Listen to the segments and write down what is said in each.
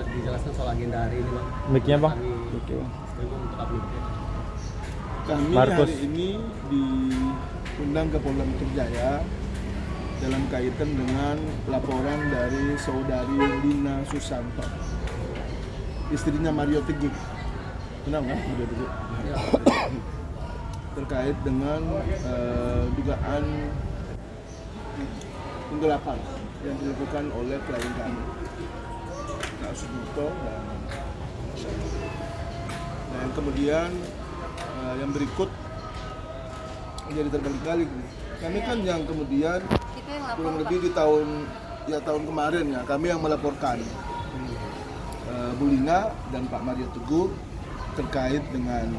dijelaskan soal agenda hari ini, Bang. Mic-nya, Bang. Oke, Bang. Untuk upload. Kami Markus. hari ini diundang ke Polda Metro Jaya dalam kaitan dengan laporan dari saudari Lina Susanto, istrinya Mario Teguh. Kenal nggak Mario Teguh? Ya, Terkait dengan dugaan penggelapan yang dilakukan oleh klien kami, Kak Sugito dan kemudian yang berikut menjadi terbalik-balik. Kami kan yang kemudian kurang lebih di tahun kemarin ya, kami yang melaporkan Bu Lina dan Pak Mario Teguh terkait dengan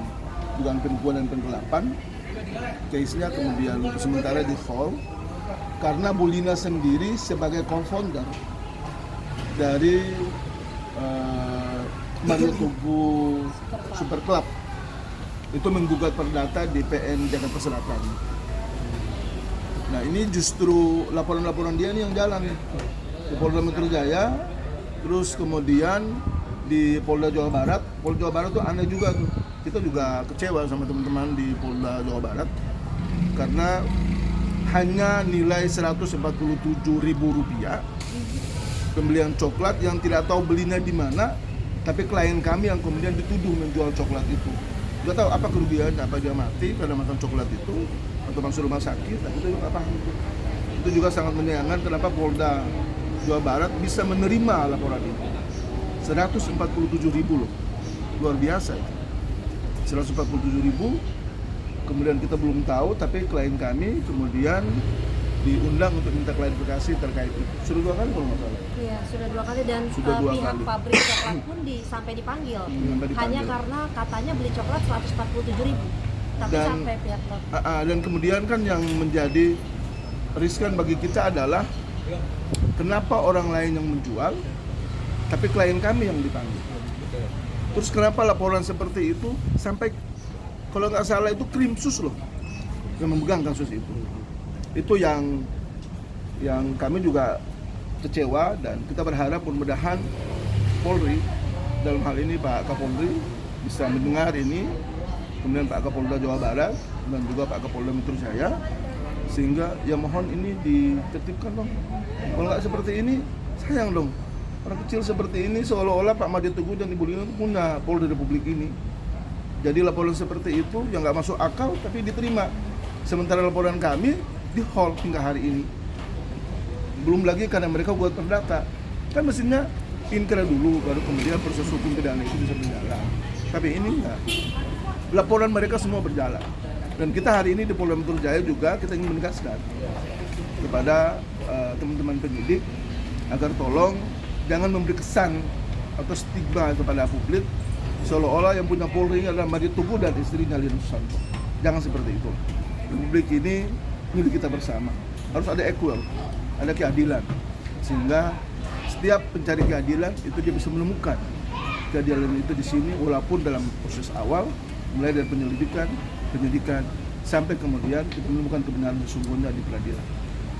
dugaan penipuan dan penggelapan. Case-nya kemudian untuk sementara di hold karena Bu Lina sendiri sebagai co-founder dari Mario Teguh Super Club itu menggugat perdata di PN Jakarta Selatan. Nah, ini justru laporan-laporan dia nih yang jalan nih di Polda Metro Jaya, terus kemudian di Polda Jawa Barat. Polda Jawa Barat tuh aneh juga tuh. Kita juga kecewa sama teman-teman di Polda Jawa Barat karena hanya nilai Rp147.000 pembelian coklat yang tidak tahu belinya di mana, tapi klien kami yang kemudian dituduh menjual coklat itu. Nggak tahu apa kerugiannya, apa dia mati karena makan coklat itu atau masuk rumah sakit, tapi itu nggak paham. Itu juga sangat menyayangkan kenapa Polda Jawa Barat bisa menerima laporan itu. 147.000 loh, luar biasa itu. 147.000, kemudian kita belum tahu, tapi klien kami kemudian diundang untuk minta klarifikasi terkait itu. Sudah 2 kali kalau nggak salah. Iya, sudah 2 kali dan Sudah 2 pihak kali. pabrik coklat pun sampai dipanggil. Sampai dipanggil. Hanya karena katanya beli coklat 147.000. Tapi Dan- sampai pihak Dan kemudian kan yang menjadi riskan bagi kita adalah kenapa orang lain yang menjual, tapi klien kami yang dipanggil. Terus kenapa laporan seperti itu sampai kalau nggak salah itu Krimsus loh yang memegang kasus itu. Itu yang kami juga kecewa dan kita berharap mudah-mudahan Polri dalam hal ini Pak Kapolri bisa mendengar ini, kemudian Pak Kapolda Jawa Barat dan juga Pak Kapolda Metro Jaya, sehingga ya mohon ini ditertibkan dong. Kalau nggak seperti ini sayang dong. Orang kecil seperti ini seolah-olah Pak Mario Teguh dan Ibu Lina itu punya Polri Republik ini. Jadi laporan seperti itu yang nggak masuk akal tapi diterima. Sementara laporan kami di hold hingga hari ini. Belum lagi karena mereka buat perdata. Kan mestinya inkra dulu baru kemudian proses hukum pidana itu bisa berjalan. Tapi ini enggak. Laporan mereka semua berjalan. Dan kita hari ini di Polda Metro Jaya juga kita ingin menegaskan kepada teman-teman penyidik agar tolong jangan memberi kesan atau stigma kepada publik seolah-olah yang punya Polri adalah Mario Teguh dan istrinya Lina Susanto. Jangan seperti itu. Republik ini milik kita bersama. Harus ada equal, ada keadilan. Sehingga setiap pencari keadilan itu dia bisa menemukan keadilan itu di sini walaupun dalam proses awal mulai dari penyelidikan, penyidikan sampai kemudian kita menemukan kebenaran sesungguhnya di peradilan.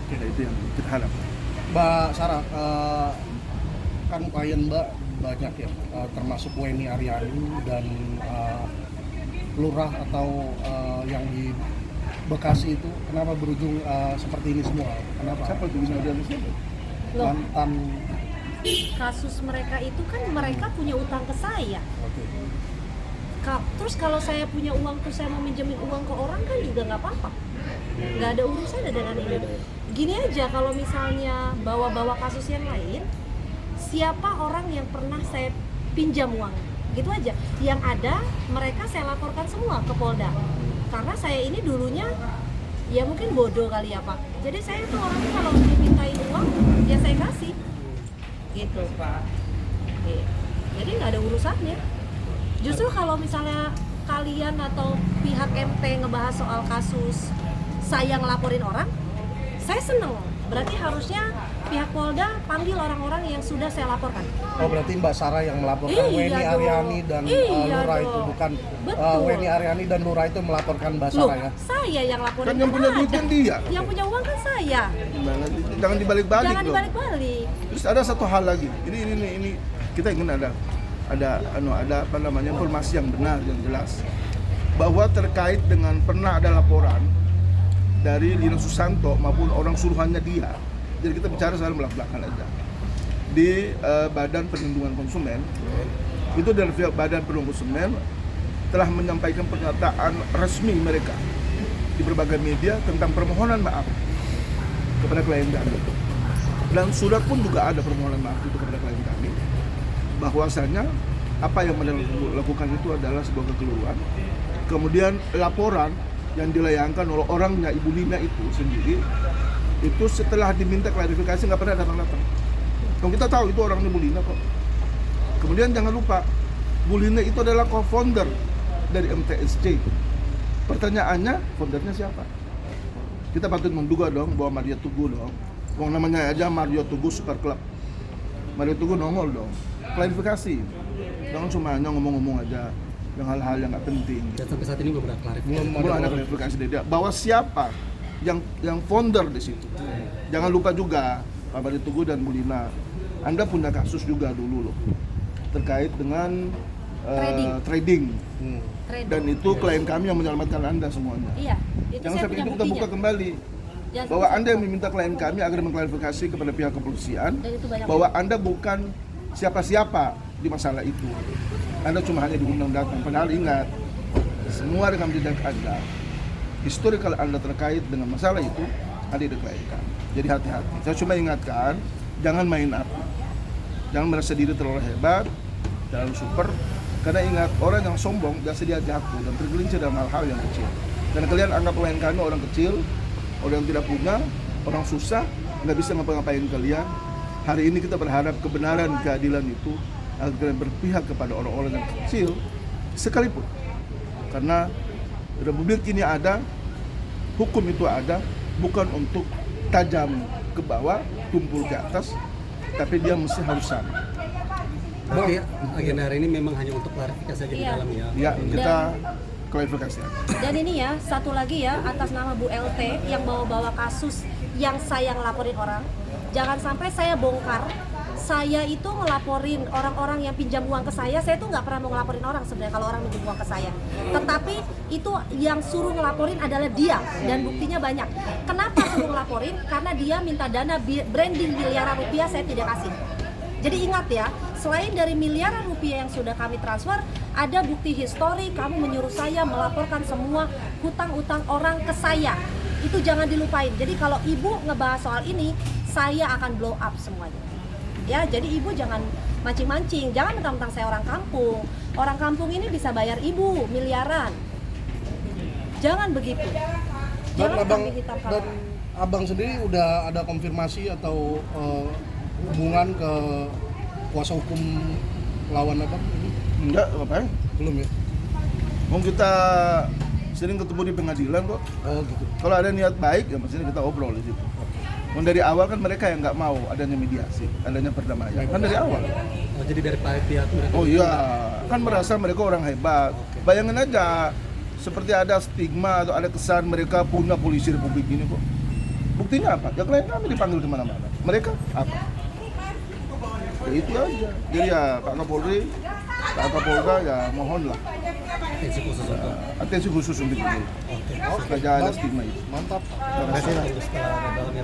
Nah, itu yang kita harap. Mbak Sarah, kan klien Mbak banyak ya, termasuk Weni Aryani dan lurah atau yang di Bekasi itu, kenapa berujung seperti ini semua? Kenapa? Siapa tuh bisa ada siapa? Loh, Mantan. kasus mereka itu kan mereka punya utang ke saya. Oke. Terus kalau saya punya uang terus saya mau minjemin uang ke orang kan juga nggak apa-apa. Nggak ada urusannya dengan ini. Gini aja, kalau misalnya bawa-bawa kasus yang lain, siapa orang yang pernah saya pinjam uang? Gitu aja. Yang ada mereka saya laporkan semua ke Polda. Karena saya ini dulunya ya mungkin bodoh kali ya Pak. Jadi saya tuh orangnya kalau dimintain uang ya saya kasih. Gitu. Iya. Jadi nggak ada urusannya. Justru kalau misalnya kalian atau pihak MT ngebahas soal kasus saya ngelaporin orang, saya seneng. Berarti harusnya pihak Polda panggil orang-orang yang sudah saya laporkan. Oh, berarti Mbak Sarah yang melaporkan Iya Weni dong. Aryani dan Iya Lurah itu, dong. bukan Betul. Weni Aryani dan Lurah itu melaporkan Mbak Loh, Sarah ya? saya yang laporin. Kan yang punya duit kan dia. Yang punya uang kan saya. Gimana? Jangan dibalik-balik Jangan dong. dibalik-balik. Terus ada satu hal lagi. Ini kita ingin ada apa namanya informasi yang benar, yang jelas, bahwa terkait dengan pernah ada laporan dari Lina Susanto maupun orang suruhannya dia. Jadi kita bicara soal belak-belakan aja. Di Badan Perlindungan Konsumen, itu dari pihak Badan Perlindungan Konsumen telah menyampaikan pernyataan resmi mereka di berbagai media tentang permohonan maaf kepada klien kami. Dan surat pun juga ada permohonan maaf itu kepada klien kami, bahwasanya apa yang mereka lakukan itu adalah sebuah kekeliruan. Kemudian laporan yang dilayangkan oleh orangnya Ibu Lina itu sendiri, itu setelah diminta klarifikasi nggak pernah datang-datang. Kalau kita tahu itu orangnya Bu Lina kok. Kemudian jangan lupa, Bu Lina itu adalah co-founder dari MTSC. Pertanyaannya, foundernya siapa? Kita patut menduga dong bahwa Mario Teguh dong. Wong namanya aja Mario Teguh Super Club. Mario Teguh nongol dong. Klarifikasi. Jangan cuma hanya ngomong-ngomong aja yang hal-hal yang nggak penting. Dan sampai saat ini belum ada klarifikasi. Belum ada klarifikasi dari dia. Bahwa siapa yang founder di situ. Jangan lupa juga Pak Mario Teguh dan Bu Lina, Anda punya kasus juga dulu loh terkait dengan trading. Dan itu klien kami yang menyelamatkan Anda semuanya. Iya, itu Jangan saya sampai punya itu kita buka buktinya. kembali Jangan bahwa sampai Anda yang meminta klien kami agar mengklarifikasi kepada pihak kepolisian Dan itu banyak bahwa Anda bukan siapa-siapa di masalah itu. Anda cuma hanya diundang datang. Padahal ingat, semua rekam jejak Anda, historical Anda terkait dengan masalah itu ada di klien kami. Jadi hati-hati. Saya cuma ingatkan, jangan main api. Jangan merasa diri terlalu hebat, terlalu super. Karena ingat, orang yang sombong biasa dia jatuh dan tergelincir dalam hal-hal yang kecil. Dan kalian anggap klien kami orang kecil, orang yang tidak punya, orang susah, nggak bisa ngapa-ngapain kalian. Hari ini kita berharap kebenaran, keadilan itu agar kalian berpihak kepada orang-orang yang kecil sekalipun. Karena Republik ini ada, hukum itu ada, bukan untuk tajam ke bawah, tumpul ke atas, tapi dia mesti harus sama. Berarti agenda hari ini memang hanya untuk klarifikasi saja di Iya. dalam ya. Ya, kita klarifikasi aja. Dan ini ya, satu lagi ya, atas nama Bu LT yang bawa-bawa kasus yang saya ngelaporin orang. Jangan sampai saya bongkar, saya itu ngelaporin orang-orang yang pinjam uang ke saya tuh nggak pernah mau ngelaporin orang sebenarnya kalau orang pinjam uang ke saya. Tetapi itu yang suruh ngelaporin adalah dia, dan buktinya banyak. Kenapa suruh ngelaporin? Karena dia minta dana branding miliaran rupiah, saya tidak kasih. Jadi ingat ya, selain dari miliaran rupiah yang sudah kami transfer, ada bukti histori kamu menyuruh saya melaporkan semua hutang-hutang orang ke saya. Itu jangan dilupain. Jadi kalau ibu ngebahas soal ini, saya akan blow up semuanya. Ya, jadi ibu jangan mancing-mancing, jangan mentang-mentang saya orang kampung. Orang kampung ini bisa bayar ibu miliaran. Jangan begitu. Jangan kambing hitam Dan kalau abang sendiri udah ada konfirmasi atau hubungan ke kuasa hukum lawan abang? Enggak, ngapain? Belum ya? Mau kita sering ketemu di pengadilan kok. Oh gitu. Kalau ada niat baik, ya mestinya kita obrol di situ. Dari awal kan mereka yang nggak mau adanya mediasi, adanya perdamaian. Kan dari awal. Oh, jadi dari pihak mereka. Oh iya, kan merasa mereka orang hebat. Bayangin aja, seperti ada stigma atau ada kesan mereka punya polisi Republik ini kok. Buktinya apa? Ya klien kami dipanggil kemana-mana. Mereka apa? Ya itu aja. Jadi ya Pak Kapolri, Pak Kapolda ya mohonlah Atensi khusus untuk. atensi khusus untuk ini. Oke. Supaya ada stigma itu. Mantap. Terima kasih lah setelah dalamnya.